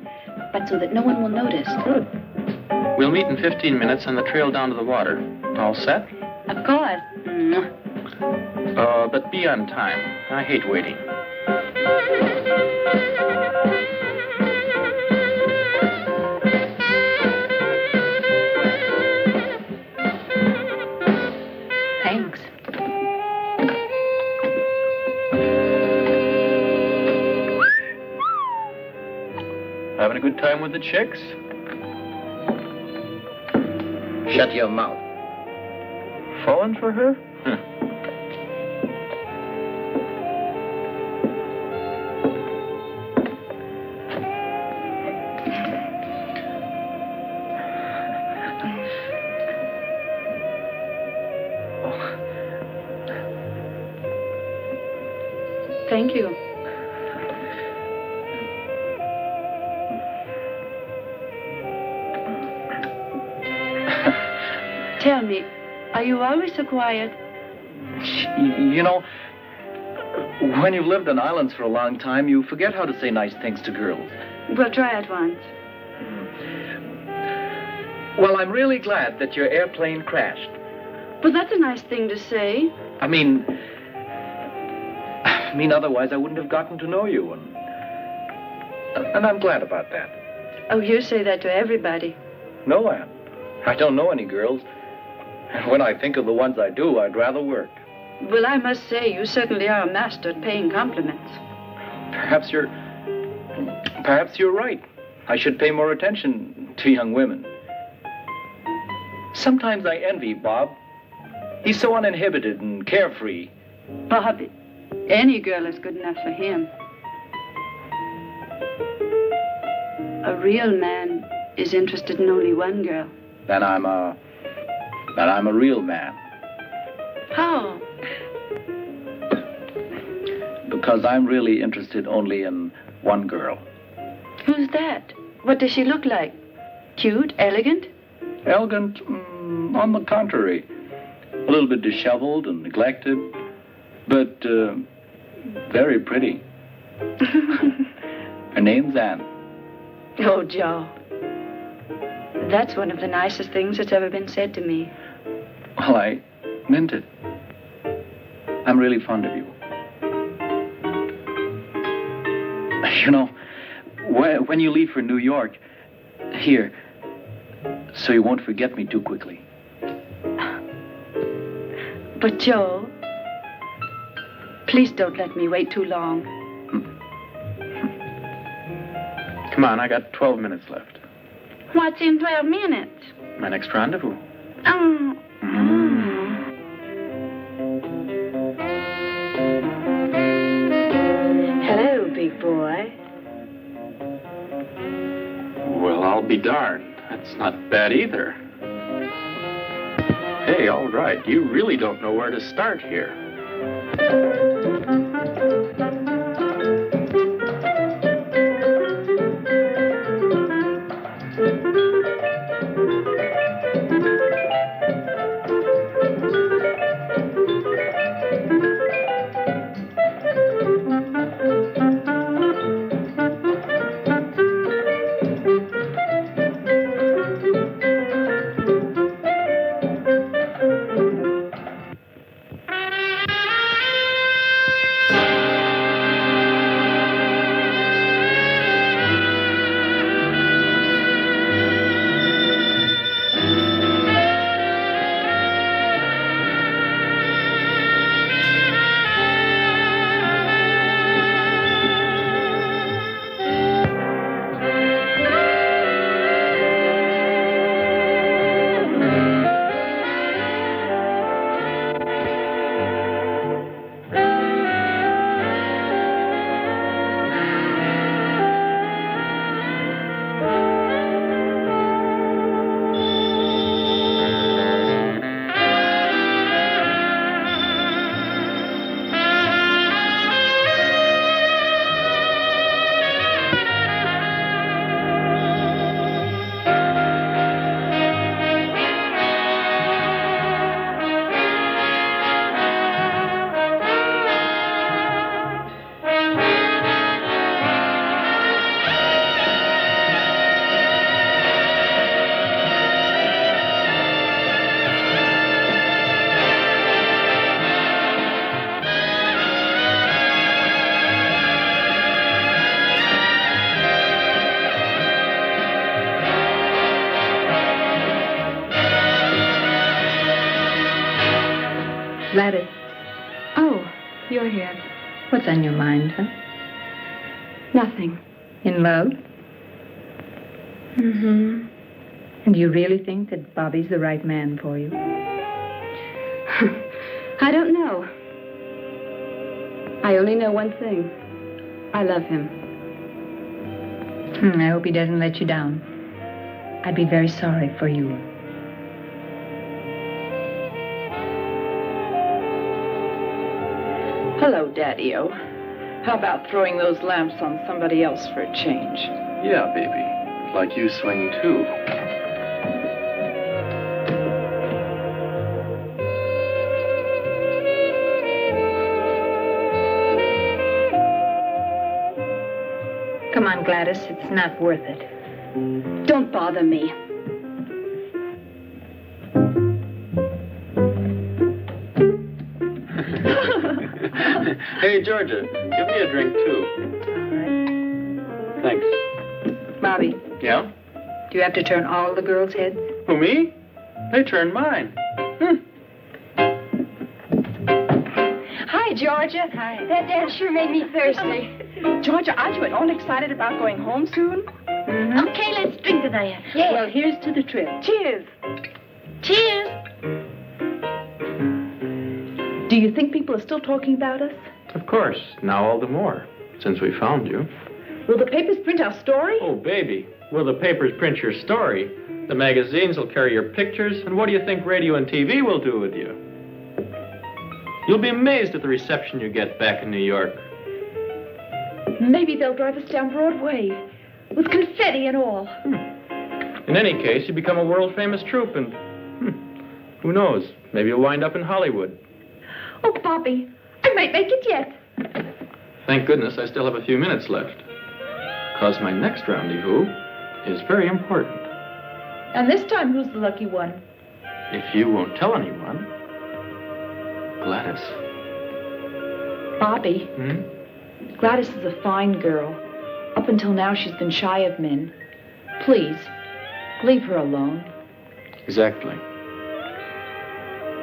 [SPEAKER 7] but so that no one will notice.
[SPEAKER 12] Good. We'll meet in 15 minutes on the trail down to the water. All set?
[SPEAKER 7] Of course.
[SPEAKER 12] But be on time. I hate waiting.
[SPEAKER 4] Thanks.
[SPEAKER 12] Having a good time with the chicks?
[SPEAKER 9] Shut your mouth.
[SPEAKER 12] Falling for her?
[SPEAKER 7] Thank you. Tell me, are you always so quiet?
[SPEAKER 14] You know, when you've lived on islands for a long time, you forget how to say nice things to girls.
[SPEAKER 7] We'll try it once.
[SPEAKER 14] Well, I'm really glad that your airplane crashed.
[SPEAKER 7] But that's a nice thing to say.
[SPEAKER 14] I mean, otherwise I wouldn't have gotten to know you, and I'm glad about that.
[SPEAKER 7] Oh, you say that to everybody.
[SPEAKER 14] No, Anne. I don't know any girls. And when I think of the ones I do, I'd rather work.
[SPEAKER 7] Well, I must say, you certainly are a master at paying compliments.
[SPEAKER 14] Perhaps you're right. I should pay more attention to young women. Sometimes I envy Bob. He's so uninhibited and carefree.
[SPEAKER 7] Bob, any girl is good enough for him. A real man is interested in only one girl.
[SPEAKER 14] Then I'm a real man.
[SPEAKER 7] How?
[SPEAKER 14] Because I'm really interested only in one girl.
[SPEAKER 7] Who's that? What does she look like? Cute? Elegant?
[SPEAKER 14] Elegant? On the contrary. A little bit disheveled and neglected, but very pretty. Her name's Anne.
[SPEAKER 7] Oh, Joe. That's one of the nicest things that's ever been said to me.
[SPEAKER 14] Well, I meant it. I'm really fond of you. You know, when you leave for New York, here, so you won't forget me too quickly.
[SPEAKER 7] But, Joe, please don't let me wait too long.
[SPEAKER 12] Come on, I got 12 minutes left.
[SPEAKER 11] What's in 12 minutes?
[SPEAKER 12] My next rendezvous.
[SPEAKER 11] Oh.
[SPEAKER 7] Hello, big boy.
[SPEAKER 12] Well, I'll be darned. That's not bad either. Hey, all right. You really don't know where to start here.
[SPEAKER 4] Gladys. Oh, you're here. What's on your mind, huh?
[SPEAKER 1] Nothing.
[SPEAKER 4] In love?
[SPEAKER 1] Mm-hmm.
[SPEAKER 4] And do you really think that Bobby's the right man for you?
[SPEAKER 1] I don't know. I only know one thing. I love him.
[SPEAKER 4] I hope he doesn't let you down. I'd be very sorry for you.
[SPEAKER 2] Hello, Daddy-O. How about throwing those lamps on somebody else for a change?
[SPEAKER 12] Yeah, baby. I'd like you swing too.
[SPEAKER 4] Come on, Gladys. It's not worth it.
[SPEAKER 1] Don't bother me.
[SPEAKER 12] Hey, Georgia, give me a drink too. Thanks.
[SPEAKER 4] Bobby,
[SPEAKER 12] Yeah?
[SPEAKER 4] do you have to turn all the girls' heads?
[SPEAKER 12] Who, me? They turned mine.
[SPEAKER 1] Hi, Georgia. Hi. That dance sure made me thirsty.
[SPEAKER 2] Georgia, aren't you at all excited about going home soon?
[SPEAKER 11] Okay, let's drink to that.
[SPEAKER 1] Yeah.
[SPEAKER 4] Well, here's to the trip.
[SPEAKER 1] Cheers.
[SPEAKER 11] Cheers.
[SPEAKER 2] Do you think people are still talking about us?
[SPEAKER 12] Of course. Now all the more, since we found you.
[SPEAKER 2] Will the papers print our story?
[SPEAKER 12] Oh, baby. Will the papers print your story? The magazines will carry your pictures, and what do you think radio and TV will do with you? You'll be amazed at the reception you get back in New York.
[SPEAKER 2] Maybe they'll drive us down Broadway with confetti and all.
[SPEAKER 12] In any case, you become a world-famous troupe, and who knows? Maybe you'll wind up in Hollywood.
[SPEAKER 2] Oh, Bobby, I might make it yet.
[SPEAKER 12] Thank goodness I still have a few minutes left. Because my next rendezvous is very important.
[SPEAKER 2] And this time, who's the lucky one?
[SPEAKER 12] If you won't tell anyone, Gladys.
[SPEAKER 2] Bobby, Gladys is a fine girl. Up until now, she's been shy of men. Please, leave her alone.
[SPEAKER 12] Exactly.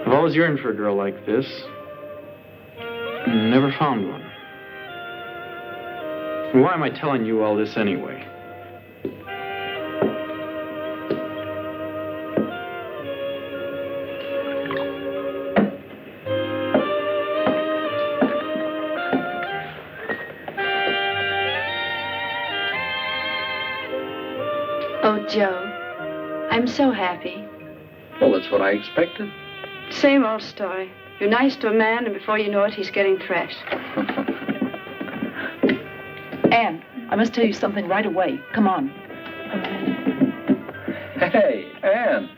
[SPEAKER 12] I've always yearned for a girl like this. And never found one. Why am I telling you all this anyway?
[SPEAKER 1] Oh, Joe, I'm so happy.
[SPEAKER 14] Well, that's what I expected.
[SPEAKER 1] Same old story. You're nice to a man, and before you know it, he's getting thrashed.
[SPEAKER 2] Anne, I must tell you something right away. Come on.
[SPEAKER 14] Hey, Anne.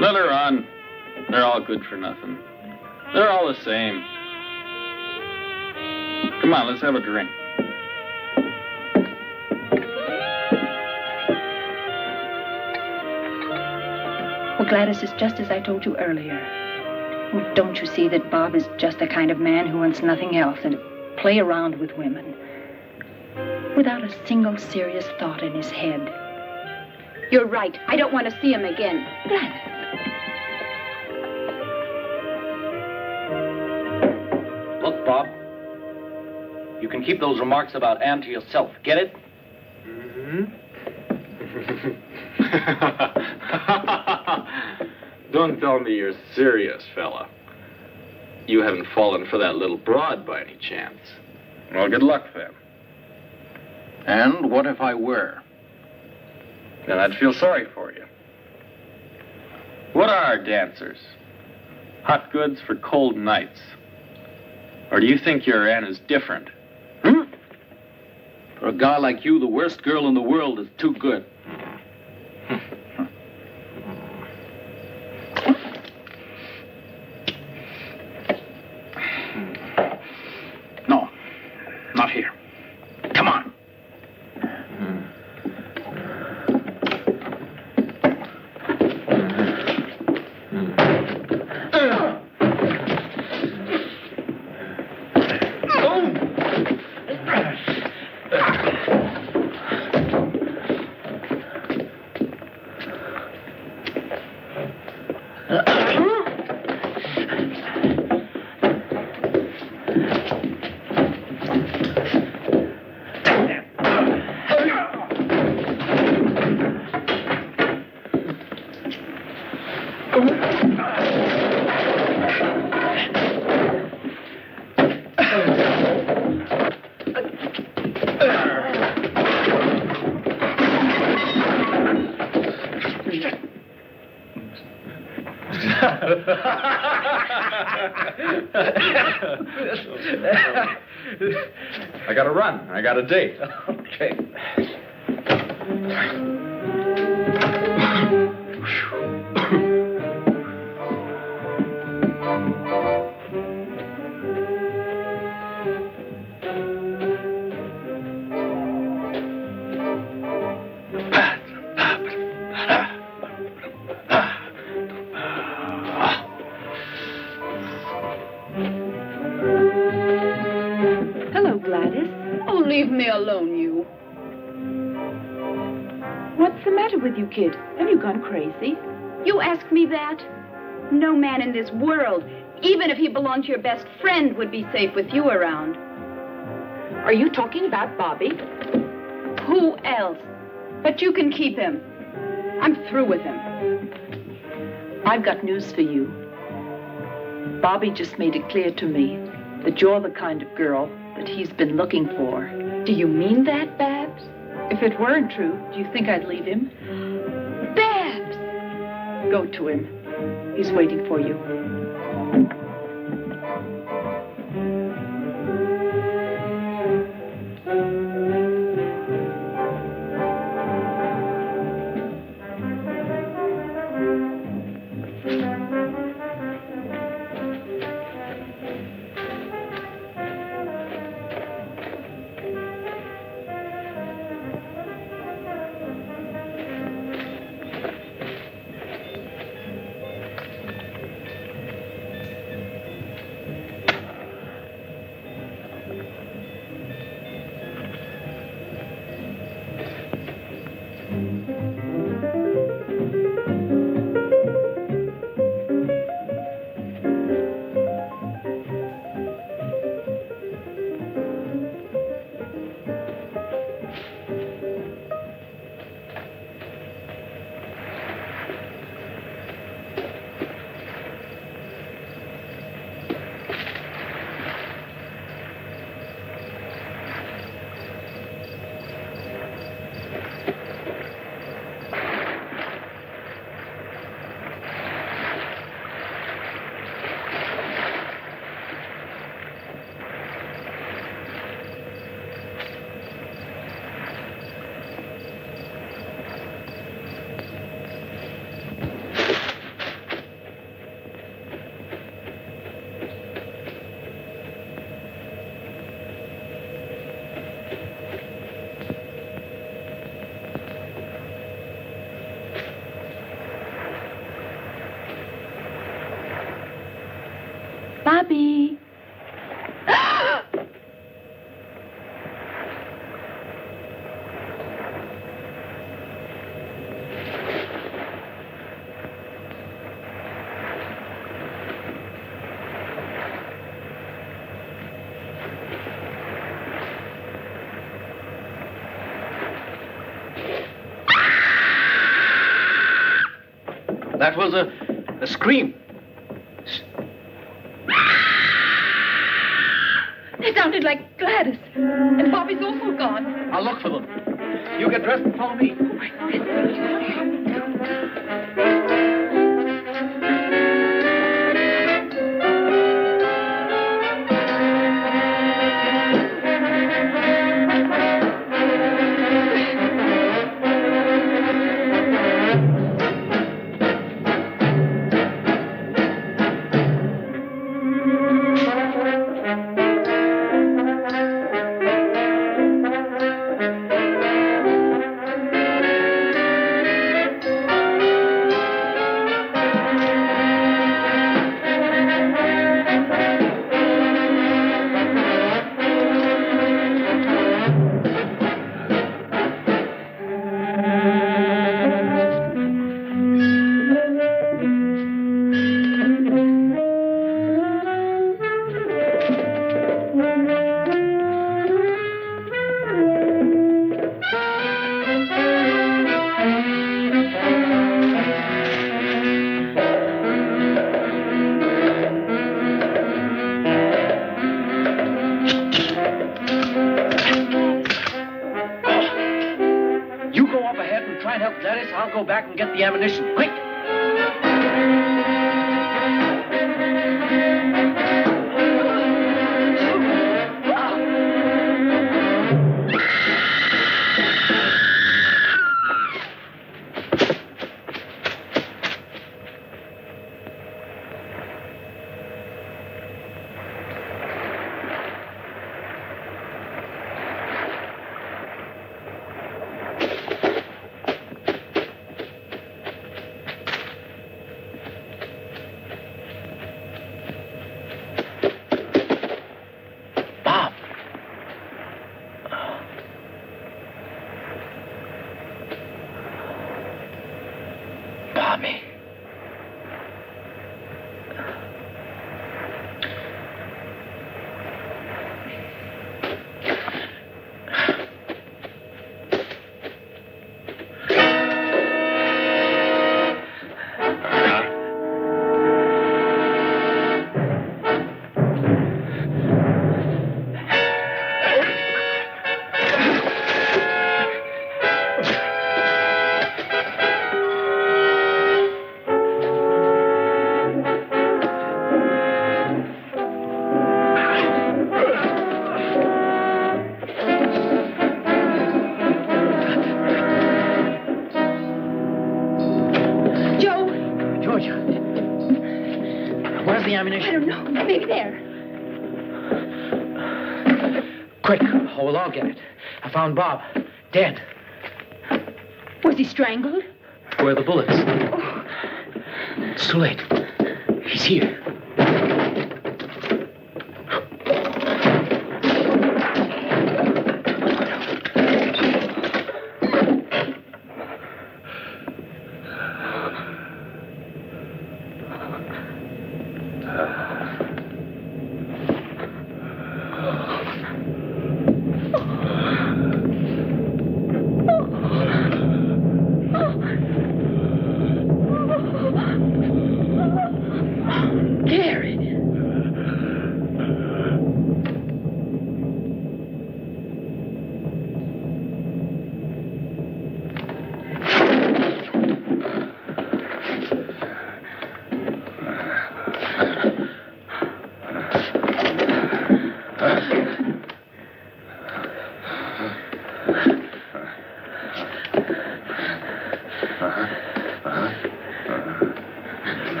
[SPEAKER 12] Let her on. They're all good for nothing. They're all the same. Come on, let's have a drink.
[SPEAKER 4] Well, Gladys, it's just as I told you earlier. Well, don't you see that Bob is just the kind of man who wants nothing else than to play around with women without a single serious thought in his head?
[SPEAKER 1] You're right. I don't want to see him again.
[SPEAKER 4] Gladys.
[SPEAKER 9] Look, Bob. You can keep those remarks about Anne to yourself. Get it?
[SPEAKER 12] Don't tell me you're serious, fella. You haven't fallen for that little broad by any chance. Well, good luck then.
[SPEAKER 14] And what if I were?
[SPEAKER 12] Then I'd feel sorry for you. What are dancers? Hot goods for cold nights. Or do you think your Anne is different?
[SPEAKER 14] For a guy like you, the worst girl in the world is too good. No, not here. Come on.
[SPEAKER 12] I gotta run. I got a date.
[SPEAKER 10] Okay.
[SPEAKER 2] Hello, Gladys.
[SPEAKER 7] Oh, leave me alone, you.
[SPEAKER 2] What's the matter with you, kid? Have you gone crazy?
[SPEAKER 1] You ask me that? No man in this world, even if he belonged to your best friend, would be safe with you around.
[SPEAKER 2] Are you talking about Bobby?
[SPEAKER 1] Who else? But you can keep him. I'm through with him.
[SPEAKER 2] I've got news for you. Bobby just made it clear to me that you're the kind of girl that he's been looking for. Do you mean that, Babs? If it weren't true, do you think I'd leave him?
[SPEAKER 1] Babs!
[SPEAKER 2] Go to him. He's waiting for you. Bobby.
[SPEAKER 9] That was a scream.
[SPEAKER 2] It sounded like Gladys. And Bobby's also gone.
[SPEAKER 9] I'll look for them. You get dressed and follow me. try and help Gladys, I'll go back and get the ammunition. Quick! Where's the ammunition?
[SPEAKER 7] I don't know. Maybe there.
[SPEAKER 9] Quick. Oh, we'll all get it. I found Bob. Dead.
[SPEAKER 7] Was he strangled?
[SPEAKER 9] Where are the bullets?
[SPEAKER 7] Oh.
[SPEAKER 9] It's too late. He's here.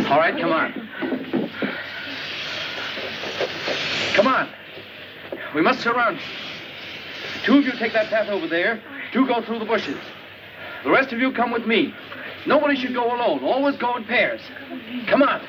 [SPEAKER 9] All right, come on. Come on. We must surround you. Two of you take that path over there. Two go through the bushes. The rest of you come with me. Nobody should go alone. Always go in pairs. Come on.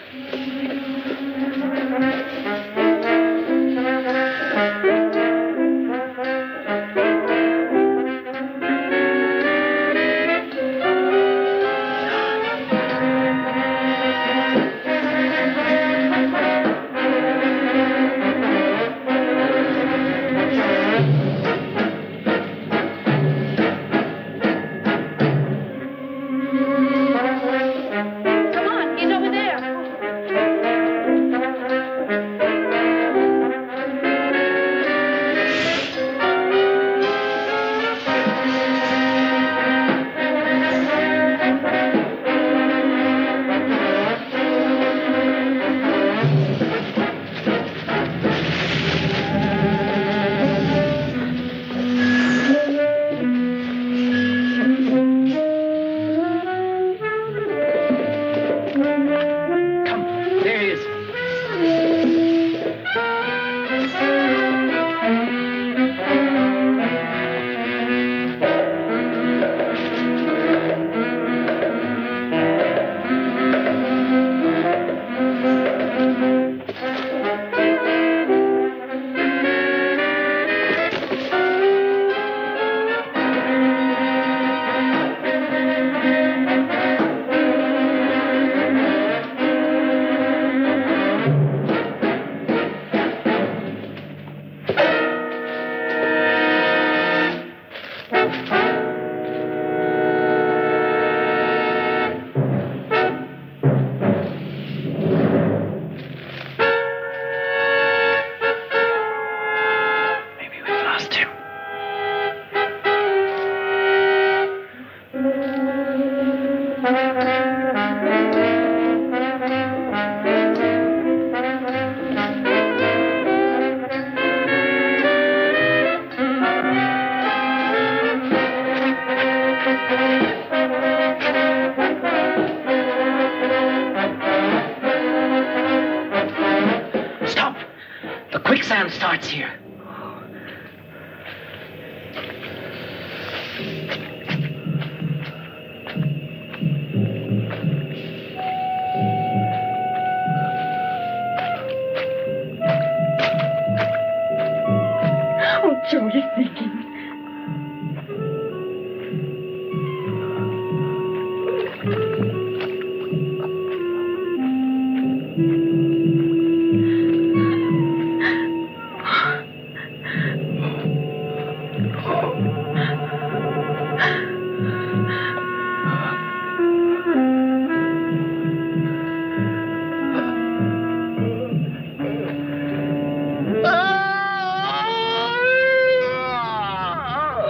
[SPEAKER 15] sand starts here.
[SPEAKER 11] Oh, Joe, you're thinking.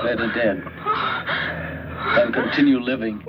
[SPEAKER 14] Better dead than continue living.